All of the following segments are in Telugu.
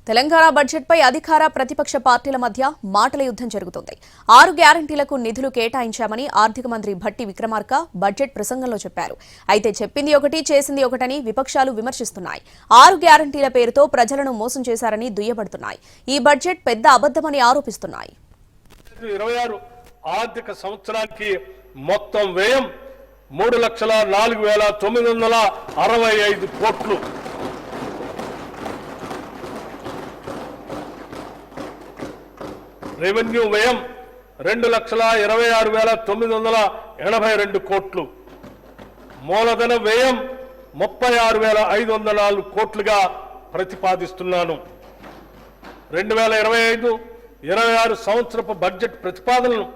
తెలంగాణ బడ్జెట్పై అధికార ప్రతిపక్ష పార్టీల మధ్య మాటల యుద్ధం జరుగుతోంది. 6 గ్యారంటీలకు నిధులు కేటాయించామని ఆర్థిక మంత్రి భట్టి విక్రమార్క బడ్జెట్ ప్రసంగంలో చెప్పారు. అయితే చెప్పింది ఒకటి చేసింది ఒకటని విపక్షాలు విమర్శిస్తున్నాయి. 6 గ్యారంటీల పేరుతో ప్రజలను మోసం చేశారని దుయ్యబడుతున్నాయి. ఈ బడ్జెట్ పెద్ద అబద్ధమని ఆరోపిస్తున్నాయి. 26 ఆర్థిక సంవత్సరానికి మొత్తం వ్యయం 3,04,965 కోట్లు. రెవెన్యూ వ్యయం 2,26,982 కోట్లు. మూలధన వ్యయం 36,504 కోట్లుగా ప్రతిపాదిస్తున్నాను. 2025-26 సంవత్సరపు బడ్జెట్ ప్రతిపాదనలను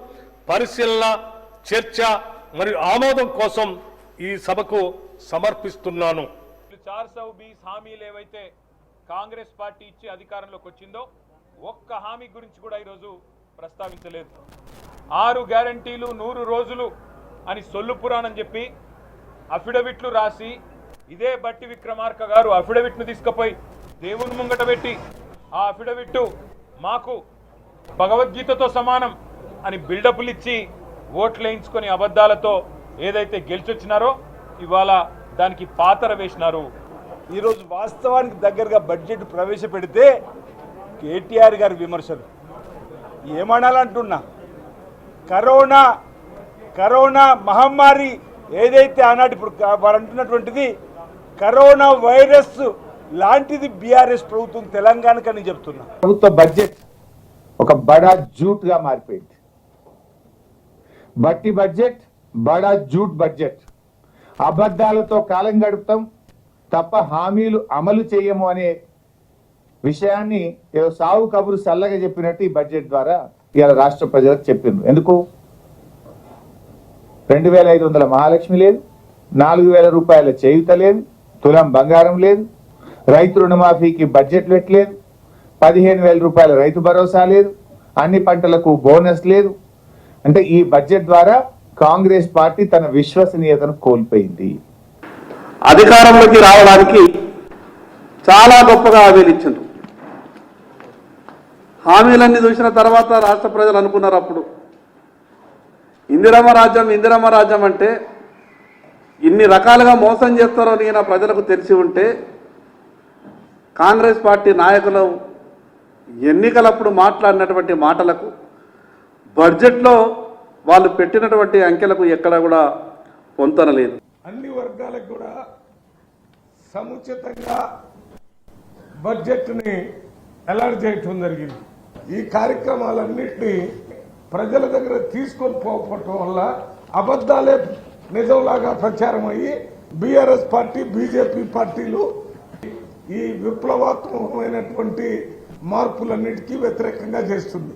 పరిశీలన, చర్చ మరియు ఆమోదం కోసం ఈ సభకు సమర్పిస్తున్నాను. 420 హామీలు ఏవైతే కాంగ్రెస్ పార్టీ ఇచ్చి అధికారంలోకి వచ్చిందో ఒక్క హామీ గురించి కూడా ఈరోజు ప్రస్తావించలేదు. 6 గ్యారంటీలు 100 రోజులు అని సొల్లు పురాణం చెప్పి అఫిడవిట్లు రాసి ఇదే భట్టి విక్రమార్క గారు అఫిడవిట్ను తీసుకుపోయి దేవుని ముంగట పెట్టి ఆ అఫిడవిట్ మాకు భగవద్గీతతో సమానం అని బిల్డప్లు ఇచ్చి ఓట్లు వేయించుకొని అబద్ధాలతో ఏదైతే గెలిచొచ్చినారో ఇవాళ దానికి పాతర వేసినారు. ఈరోజు వాస్తవానికి దగ్గరగా బడ్జెట్ ప్రవేశపెడితే కేటీఆర్ గారి విమర్శలు ఏమనాలంటున్నా, కరోనా మహమ్మారి ఏదైతే ఆనాటి ఇప్పుడు వారు అంటున్నటువంటిది కరోనా వైరస్ లాంటిది బీఆర్ఎస్ ప్రభుత్వం తెలంగాణకు అని చెప్తున్నా. ప్రభుత్వ బడ్జెట్ ఒక బడా జూట్ గా మారిపోయింది. బట్టి బడ్జెట్ బడా జూట్ బడ్జెట్. అబద్ధాలతో కాలం గడుపుతాం తప్ప హామీలు అమలు చేయము అనే విషయాన్ని ఏదో సావు కబురు సల్లగా చెప్పినట్టు ఈ బడ్జెట్ ద్వారా ఇవాళ రాష్ట్ర ప్రజలకు చెప్పిండ్రు. ఎందుకు 2,500 మహాలక్ష్మి లేదు, 4,000 రూపాయల చేయూత లేదు, తులం బంగారం లేదు, రైతు రుణమాఫీకి బడ్జెట్ పెట్టలేదు, 15,000 రూపాయల రైతు భరోసా లేదు, అన్ని పంటలకు బోనస్ లేదు. అంటే ఈ బడ్జెట్ ద్వారా కాంగ్రెస్ పార్టీ తన విశ్వసనీయతను కోల్పోయింది. అధికారంలోకి రావడానికి చాలా గొప్పగా హామీలు ఇచ్చిండ్రు. హామీలన్నీ చూసిన తర్వాత రాష్ట్ర ప్రజలు అనుకున్నారు అప్పుడు ఇందిరమ్మ రాజ్యం అంటే ఇన్ని రకాలుగా మోసం చేస్తారో నేను ప్రజలకు తెలిసి ఉంటే కాంగ్రెస్ పార్టీ నాయకులు ఎన్నికలప్పుడు మాట్లాడినటువంటి మాటలకు బడ్జెట్లో వాళ్ళు పెట్టినటువంటి అంకెలకు ఎక్కడ కూడా పొంతనలేదు. అన్ని వర్గాలకు కూడా సముచితంగా బడ్జెట్ని అలాట్ చేయటం జరిగింది. ఈ కార్యక్రమాలన్నింటినీ ప్రజల దగ్గర తీసుకొని పోవటం వల్ల అబద్ధాలే నిజంలాగా ప్రచారం అయ్యి బీఆర్ఎస్ పార్టీ, బీజేపీ పార్టీలు ఈ విప్లవాత్మకమైనటువంటి మార్పులన్నిటికీ వ్యతిరేకంగా చేస్తుంది.